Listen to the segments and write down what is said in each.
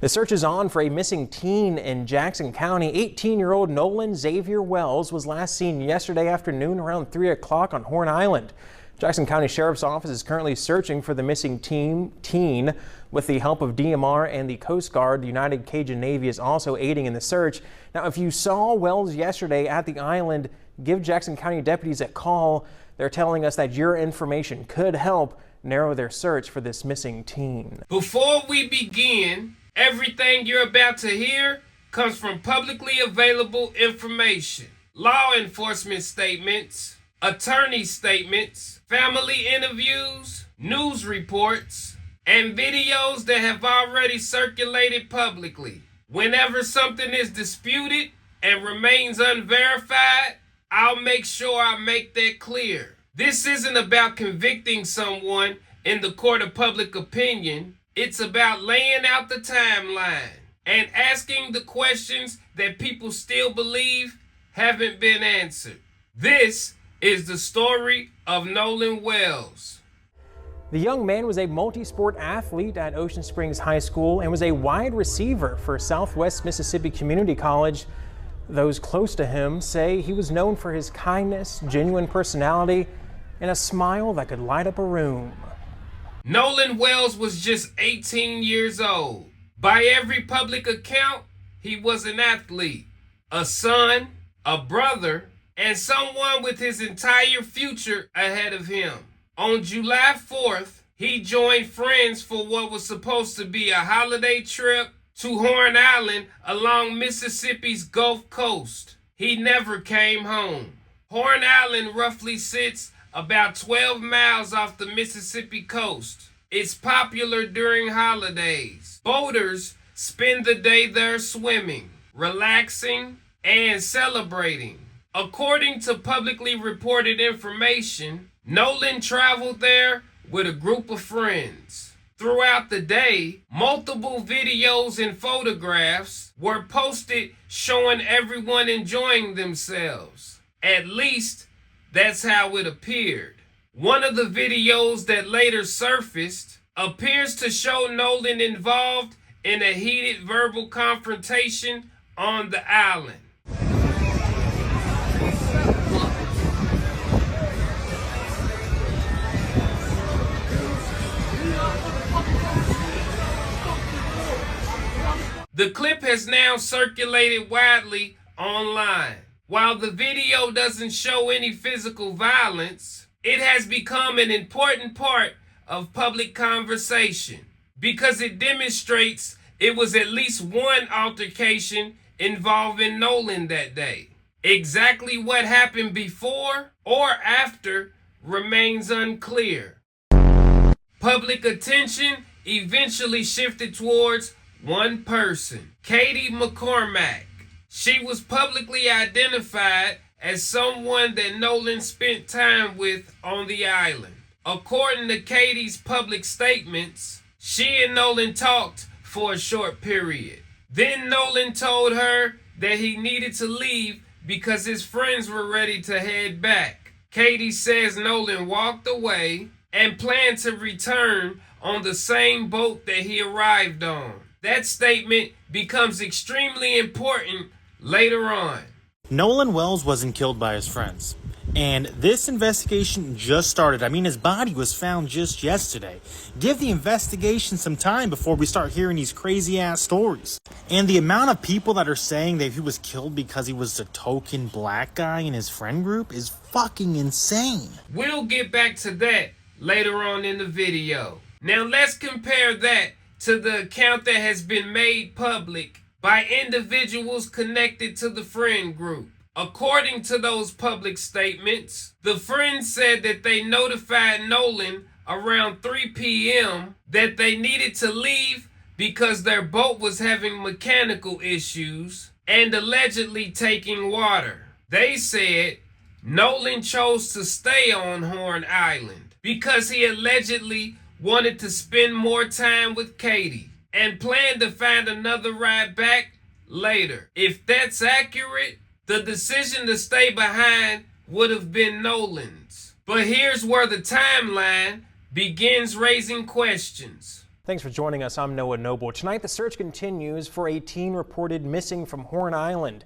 The search is on for a missing teen in Jackson County. 18-year-old Nolan Wells was last seen yesterday afternoon around 3 o'clock on Horn Island. Jackson County Sheriff's Office is currently searching for the missing teen with the help of DMR and the Coast Guard. The United Cajun Navy is also aiding in the search. Now, if you saw Wells yesterday at the island, give Jackson County deputies a call. They're telling us that your information could help narrow their search for this missing teen. Before we begin, everything you're about to hear comes from publicly available information. Law enforcement statements, attorney statements, family interviews, news reports, and videos that have already circulated publicly. Whenever something is disputed and remains unverified, I'll make sure I make that clear. This isn't about convicting someone in the court of public opinion. It's about laying out the timeline and asking the questions that people still believe haven't been answered. This is the story of Nolan Wells. The young man was a multi-sport athlete at Ocean Springs High School and was a wide receiver for Southwest Mississippi Community College. Those close to him say he was known for his kindness, genuine personality, and a smile that could light up a room. Nolan Wells was just 18 years old. By every public account, he was an athlete, a son, a brother, and someone with his entire future ahead of him. On July 4th, he joined friends for what was supposed to be a holiday trip to Horn Island along Mississippi's Gulf Coast. He never came home. Horn Island roughly sits about 12 miles off the Mississippi coast. It's popular during holidays. Boaters spend the day there swimming, relaxing, and celebrating. According to publicly reported information, Nolan traveled there with a group of friends. Throughout the day, multiple videos and photographs were posted showing everyone enjoying themselves. At least, that's how it appeared. One of the videos that later surfaced appears to show Nolan involved in a heated verbal confrontation on the island. The clip has now circulated widely online. While the video doesn't show any physical violence, it has become an important part of public conversation because it demonstrates it was at least one altercation involving Nolan that day. Exactly what happened before or after remains unclear. Public attention eventually shifted towards one person, Katie McCormack. She was publicly identified as someone that Nolan spent time with on the island. According to Katie's public statements, she and Nolan talked for a short period. Then Nolan told her that he needed to leave because his friends were ready to head back. Katie says Nolan walked away and planned to return on the same boat that he arrived on. That statement becomes extremely important later on. Nolan Wells wasn't killed by his friends. And this investigation just started. I mean, his body was found just yesterday. Give the investigation some time before we start hearing these crazy-ass stories. And the amount of people that are saying that he was killed because he was a token black guy in his friend group is fucking insane. We'll get back to that later on in the video. Now let's compare that to the account that has been made public by individuals connected to the friend group. According to those public statements, the friends said that they notified Nolan around 3 p.m. that they needed to leave because their boat was having mechanical issues and allegedly taking water. They said Nolan chose to stay on Horn Island because he allegedly wanted to spend more time with Katie and planned to find another ride back later. If that's accurate, the decision to stay behind would have been Nolan's. But here's where the timeline begins raising questions. Thanks for joining us. I'm Noah Noble. Tonight, the search continues for a teen reported missing from Horn Island.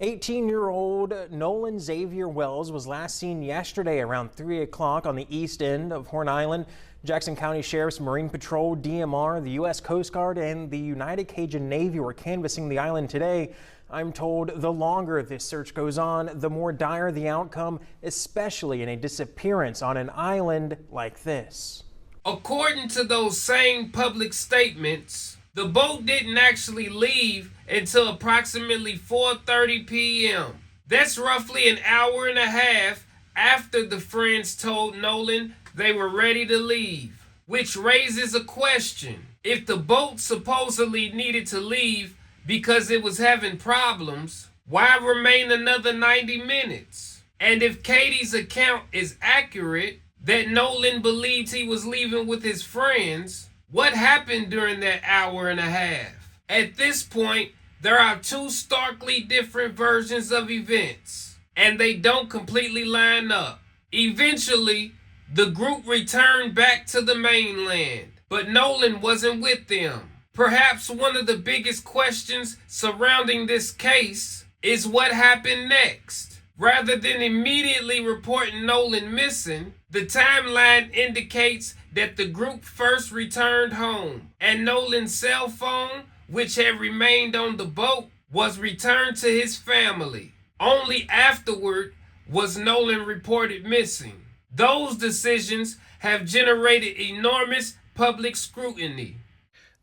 18-year-old Nolan Xavier Wells was last seen yesterday around 3 o'clock on the east end of Horn Island. Jackson County Sheriff's Marine Patrol, DMR, the U.S. Coast Guard, and the United Cajun Navy were canvassing the island today. I'm told the longer this search goes on, the more dire the outcome, especially in a disappearance on an island like this. According to those same public statements, the boat didn't actually leave until approximately 4:30 p.m. That's roughly an hour and a half after the friends told Nolan they were ready to leave, which raises a question. If the boat supposedly needed to leave because it was having problems, why remain another 90 minutes? And if Katie's account is accurate, that Nolan believed he was leaving with his friends, what happened during that hour and a half? At this point, there are two starkly different versions of events, and they don't completely line up. Eventually, the group returned back to the mainland, but Nolan wasn't with them. Perhaps one of the biggest questions surrounding this case is what happened next. Rather than immediately reporting Nolan missing, the timeline indicates that the group first returned home, and Nolan's cell phone, which had remained on the boat, was returned to his family. Only afterward was Nolan reported missing. Those decisions have generated enormous public scrutiny.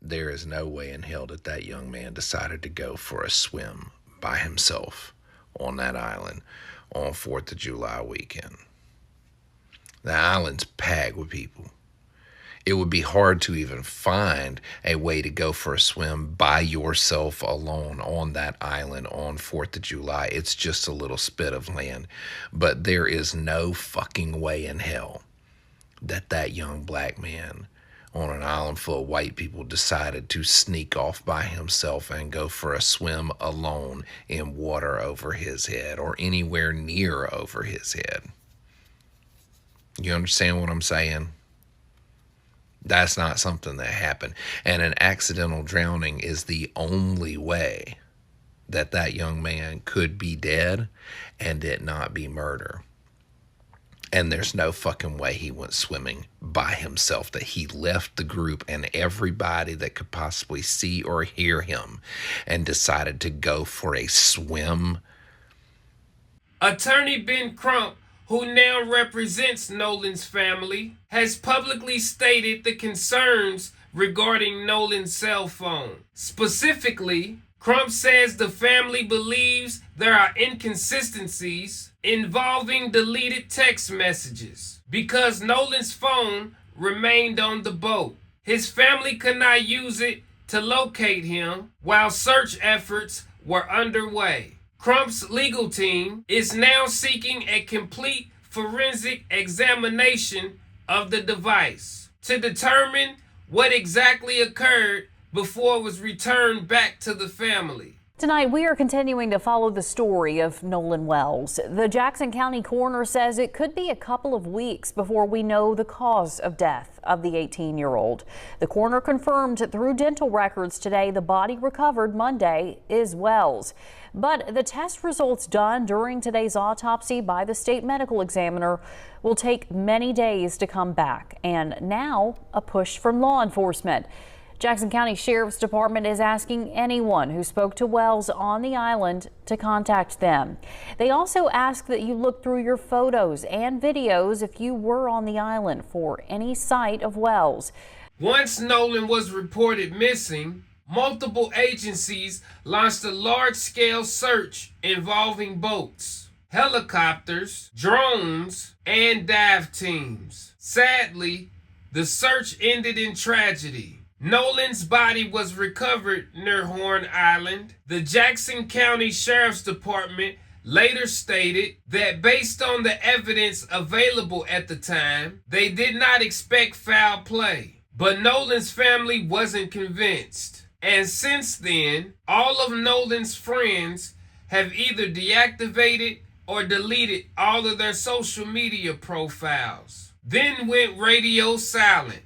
There is no way in hell that that young man decided to go for a swim by himself on that island on 4th of July weekend. The island's packed with people. It would be hard to even find a way to go for a swim by yourself alone on that island on 4th of July. It's just a little spit of land. But there is no fucking way in hell that that young black man on an island full of white people decided to sneak off by himself and go for a swim alone in water over his head or anywhere near over his head. You understand what I'm saying? That's not something that happened. And an accidental drowning is the only way that that young man could be dead and it not be murder. And there's no fucking way he went swimming by himself, that he left the group and everybody that could possibly see or hear him and decided to go for a swim. Attorney Ben Crump, who now represents Nolan's family, has publicly stated the concerns regarding Nolan's cell phone. Specifically, Crump says the family believes there are inconsistencies involving deleted text messages because Nolan's phone remained on the boat. His family could not use it to locate him while search efforts were underway. Crump's legal team is now seeking a complete forensic examination of the device to determine what exactly occurred before it was returned back to the family. Tonight, we are continuing to follow the story of Nolan Wells. The Jackson County coroner says it could be a couple of weeks before we know the cause of death of the 18-year-old. The coroner confirmed through dental records today the body recovered Monday is Wells. But the test results done during today's autopsy by the state medical examiner will take many days to come back, and now a push from law enforcement. Jackson County Sheriff's Department is asking anyone who spoke to Wells on the island to contact them. They also ask that you look through your photos and videos if you were on the island for any sight of Wells. Once Nolan was reported missing, multiple agencies launched a large-scale search involving boats, helicopters, drones, and dive teams. Sadly, the search ended in tragedy. Nolan's body was recovered near Horn Island. The Jackson County Sheriff's Department later stated that based on the evidence available at the time, they did not expect foul play. But Nolan's family wasn't convinced. And since then, all of Nolan's friends have either deactivated or deleted all of their social media profiles, then went radio silent.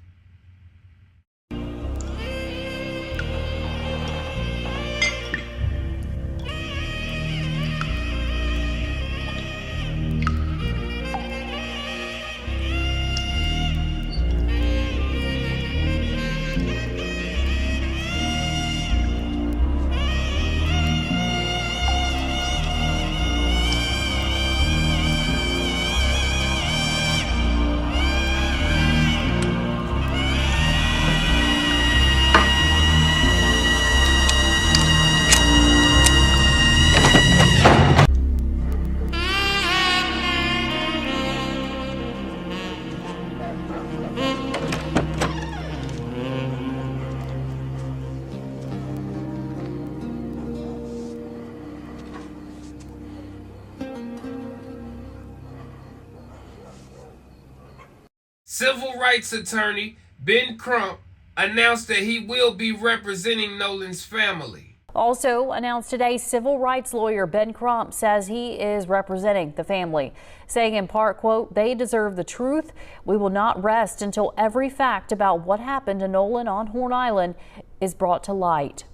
civil rights attorney Ben Crump announced that he will be representing Nolan's family. Also announced today, civil rights lawyer Ben Crump says he is representing the family, saying in part, quote, "They deserve the truth. We will not rest until every fact about what happened to Nolan on Horn Island is brought to light."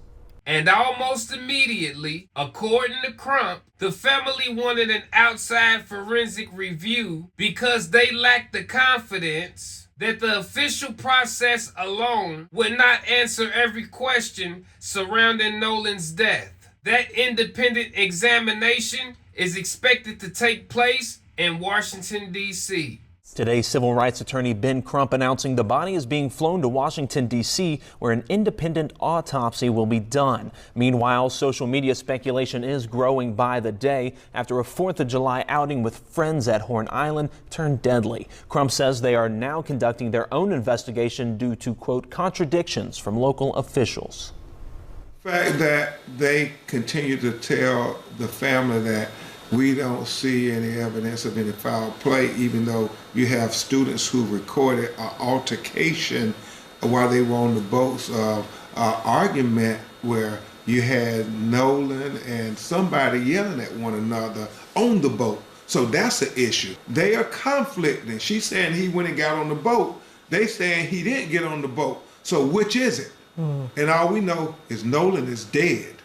And almost immediately, according to Crump, the family wanted an outside forensic review because they lacked the confidence that the official process alone would not answer every question surrounding Nolan's death. That independent examination is expected to take place in Washington, D.C. Today, civil rights attorney Ben Crump announcing the body is being flown to Washington, D.C., where an independent autopsy will be done. Meanwhile, social media speculation is growing by the day after a 4th of July outing with friends at Horn Island turned deadly. Crump says they are now conducting their own investigation due to, quote, contradictions from local officials. The fact that they continue to tell the family that we don't see any evidence of any foul play, even though you have students who recorded an altercation while they were on the boats, argument where you had Nolan and somebody yelling at one another on the boat. So that's an issue. They are conflicting. She's saying he went and got on the boat. They saying he didn't get on the boat. So which is it? And all we know is Nolan is dead.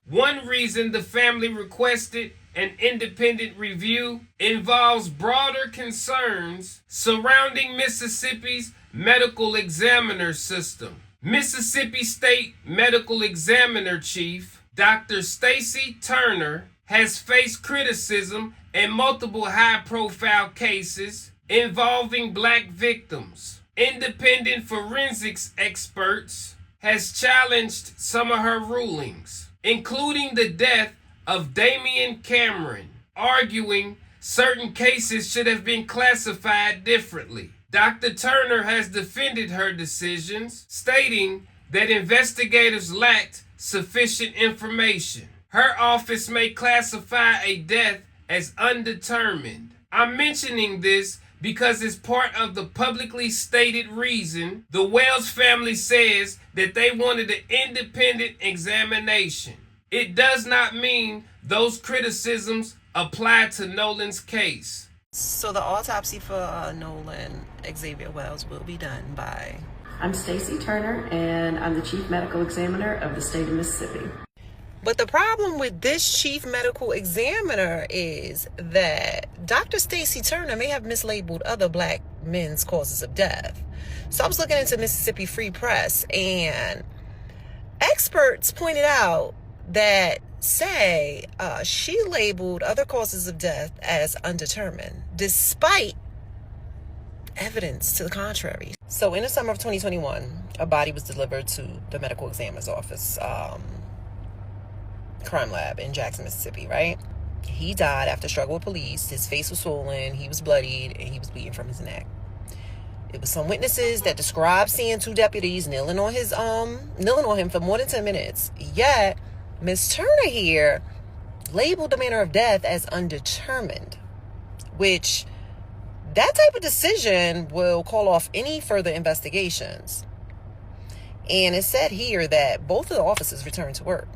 One reason the family requested an independent review involves broader concerns surrounding Mississippi's medical examiner system. Mississippi State Medical Examiner Chief Dr. Stacy Turner has faced criticism in multiple high-profile cases involving black victims. Independent forensics experts has challenged some of her rulings, including the death of Damian Cameron, arguing certain cases should have been classified differently. Dr. Turner has defended her decisions, stating that investigators lacked sufficient information. Her office may classify a death as undetermined. I'm mentioning this because it's part of the publicly stated reason the Wells family says that they wanted an independent examination. It does not mean those criticisms apply to Nolan's case. So the autopsy for Nolan Xavier Wells will be done by... I'm Stacy Turner, and I'm the Chief Medical Examiner of the state of Mississippi. But the problem with this Chief Medical Examiner is that Dr. Stacy Turner may have mislabeled other black men's causes of death. So I was looking into Mississippi Free Press, and experts pointed out that she labeled other causes of death as undetermined, despite evidence to the contrary. So in the summer of 2021, a body was delivered to the medical examiner's office, crime lab in Jackson, Mississippi, right? He died after a struggle with police. His face was swollen, he was bloodied, and he was bleeding from his neck. It was some witnesses that described seeing two deputies kneeling on him for more than 10 minutes. Yet Ms. Turner here labeled the manner of death as undetermined, which that type of decision will call off any further investigations. And it said here that both of the officers returned to work.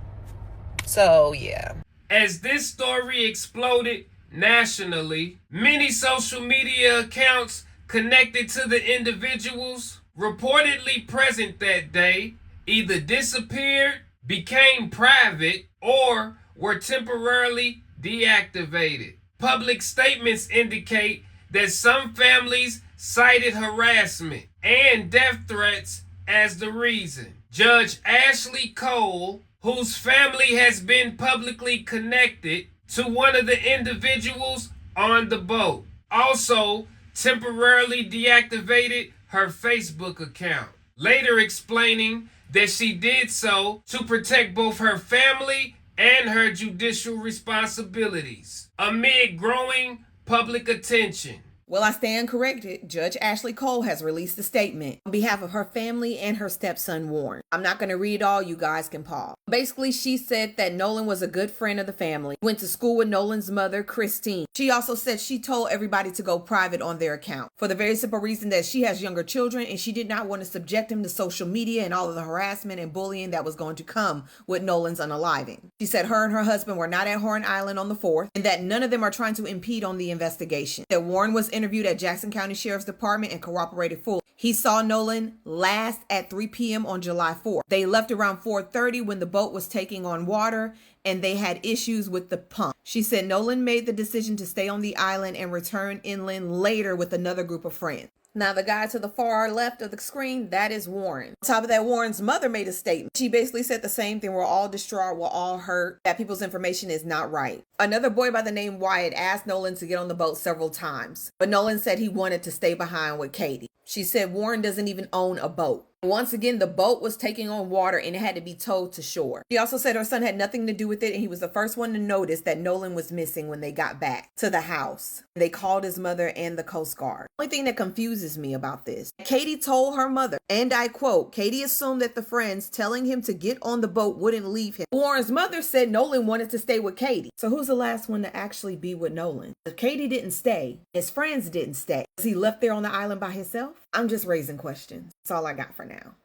So, yeah. As this story exploded nationally, many social media accounts connected to the individuals reportedly present that day either disappeared, became private, or were temporarily deactivated. Public statements indicate that some families cited harassment and death threats as the reason. Judge Ashley Cole, whose family has been publicly connected to one of the individuals on the boat, also temporarily deactivated her Facebook account, later explaining that she did so to protect both her family and her judicial responsibilities amid growing public attention. Well, I stand corrected. Judge Ashley Cole has released a statement on behalf of her family and her stepson, Warren. I'm not going to read it all. You guys can pause. Basically, she said that Nolan was a good friend of the family, went to school with Nolan's mother, Christine. She also said she told everybody to go private on their account for the very simple reason that she has younger children and she did not want to subject him to social media and all of the harassment and bullying that was going to come with Nolan's unaliving. She said her and her husband were not at Horn Island on the 4th and that none of them are trying to impede on the investigation. That Warren was interviewed at Jackson County Sheriff's Department and cooperated fully. He saw Nolan last at 3 p.m. on July 4th. They left around 4:30 when the boat was taking on water and they had issues with the pump. She said Nolan made the decision to stay on the island and return inland later with another group of friends. Now, the guy to the far left of the screen, that is Warren. On top of that, Warren's mother made a statement. She basically said the same thing. We're all distraught. We're all hurt. That people's information is not right. Another boy by the name Wyatt asked Nolan to get on the boat several times, but Nolan said he wanted to stay behind with Katie. She said Warren doesn't even own a boat. Once again, the boat was taking on water and it had to be towed to shore. She also said her son had nothing to do with it and he was the first one to notice that Nolan was missing when they got back to the house. They called his mother and the Coast Guard. The only thing that confuses me about this, Katie told her mother, and I quote, Katie assumed that the friends telling him to get on the boat wouldn't leave him. Warren's mother said Nolan wanted to stay with Katie. So who's the last one to actually be with Nolan? If Katie didn't stay, his friends didn't stay. Was he left there on the island by himself? I'm just raising questions. That's all I got for now.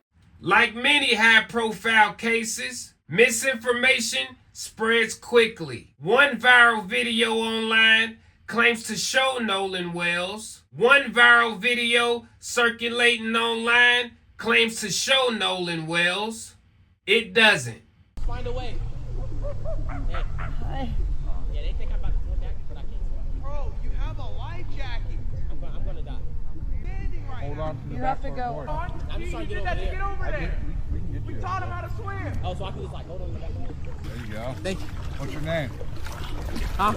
Like many high-profile cases, misinformation spreads quickly. One viral video online claims to show Nolan Wells. One viral video circulating online claims to show Nolan Wells. It doesn't. Find a way. Hey. Hi. Yeah, they think I'm about to go back, but I can't. Bro, you have a life jacket. I'm gonna die. Standing right Hold now. on to the You back have to of the go. board. I'm just trying to get over there. Get over there. We can get We you. taught him how to swim. Oh, so I can just like hold on to the back of the board. There you go. Thank you. What's your name? Huh?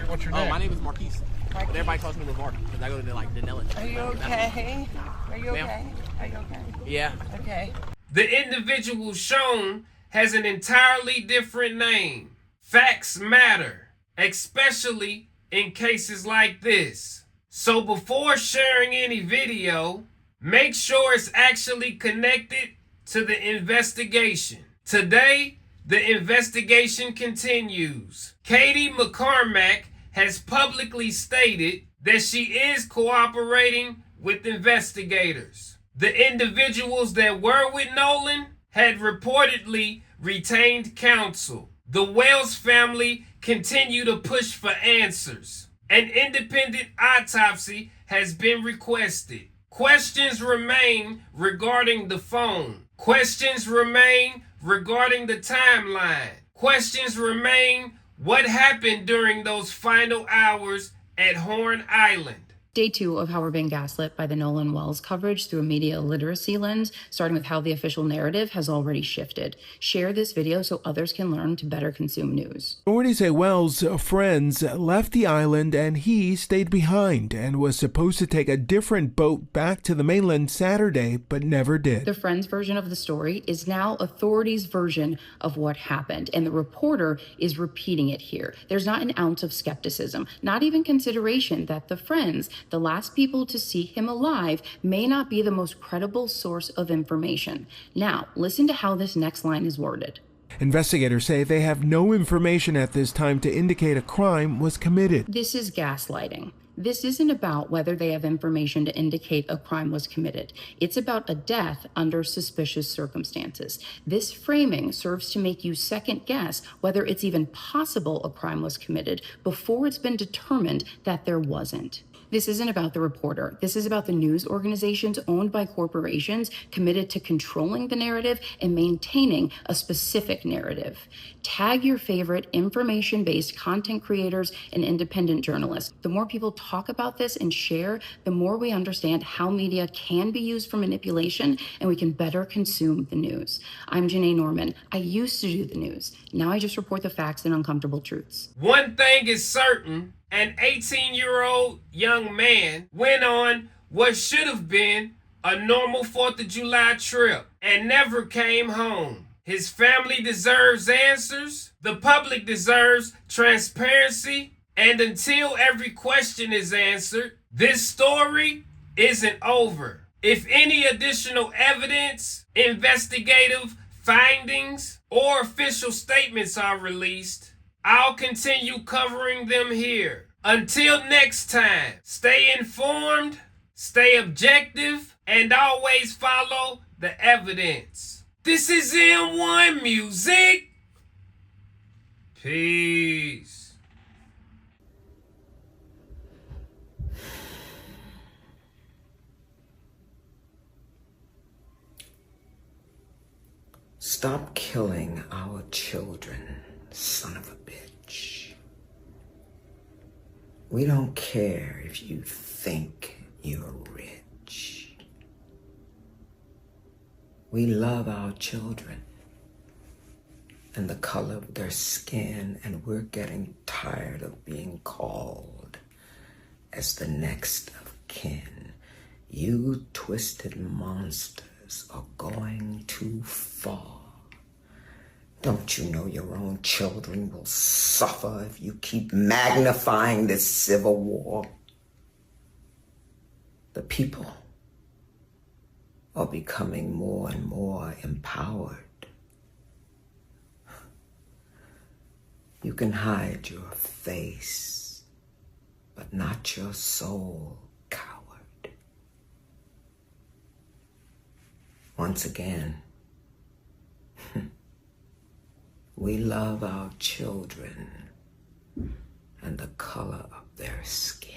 What's your name? Oh, my name is Marquise. But everybody calls me Mark because I go to like Denellen. Are you okay? Are you okay? Are you okay? Yeah. Okay. The individual shown has an entirely different name. Facts matter, especially in cases like this. So before sharing any video, make sure it's actually connected to the investigation. Today, the investigation continues. Katie McCormack has publicly stated that she is cooperating with investigators. The individuals that were with Nolan had reportedly retained counsel. The Wells family continue to push for answers. An independent autopsy has been requested. Questions remain regarding the phone. Questions remain regarding the timeline. Questions remain what happened during those final hours at Horn Island. Day 2 of how we're being gaslit by the Nolan Wells coverage through a media literacy lens, starting with how the official narrative has already shifted. Share this video so others can learn to better consume news. Authorities say Wells' friends left the island and he stayed behind and was supposed to take a different boat back to the mainland Saturday, but never did. The friends' version of the story is now authorities' version of what happened, and the reporter is repeating it here. There's not an ounce of skepticism, not even consideration that the friends, the last people to see him alive, may not be the most credible source of information. Now, listen to how this next line is worded. Investigators say they have no information at this time to indicate a crime was committed. This is gaslighting. This isn't about whether they have information to indicate a crime was committed. It's about a death under suspicious circumstances. This framing serves to make you second guess whether it's even possible a crime was committed before it's been determined that there wasn't. This isn't about the reporter. This is about the news organizations owned by corporations committed to controlling the narrative and maintaining a specific narrative. Tag your favorite information-based content creators and independent journalists. The more people talk about this and share, the more we understand how media can be used for manipulation and we can better consume the news. I'm Janae Norman. I used to do the news. Now I just report the facts and uncomfortable truths. One thing is certain. An 18-year-old young man went on what should have been a normal 4th of July trip and never came home. His family deserves answers. The public deserves transparency. And until every question is answered, This story isn't over. If any additional evidence, investigative findings, or official statements are released, I'll continue covering them here. Until next time, stay informed, stay objective, and always follow the evidence. This is M1 Music. Peace. Stop killing our children, son of a bitch. We don't care if you think you're rich. We love our children and the color of their skin, and we're getting tired of being called as the next of kin. You twisted monsters are going too far. Don't you know your own children will suffer if you keep magnifying this civil war? The people are becoming more and more empowered. You can hide your face, but not your soul, coward. Once again, we love our children and the color of their skin.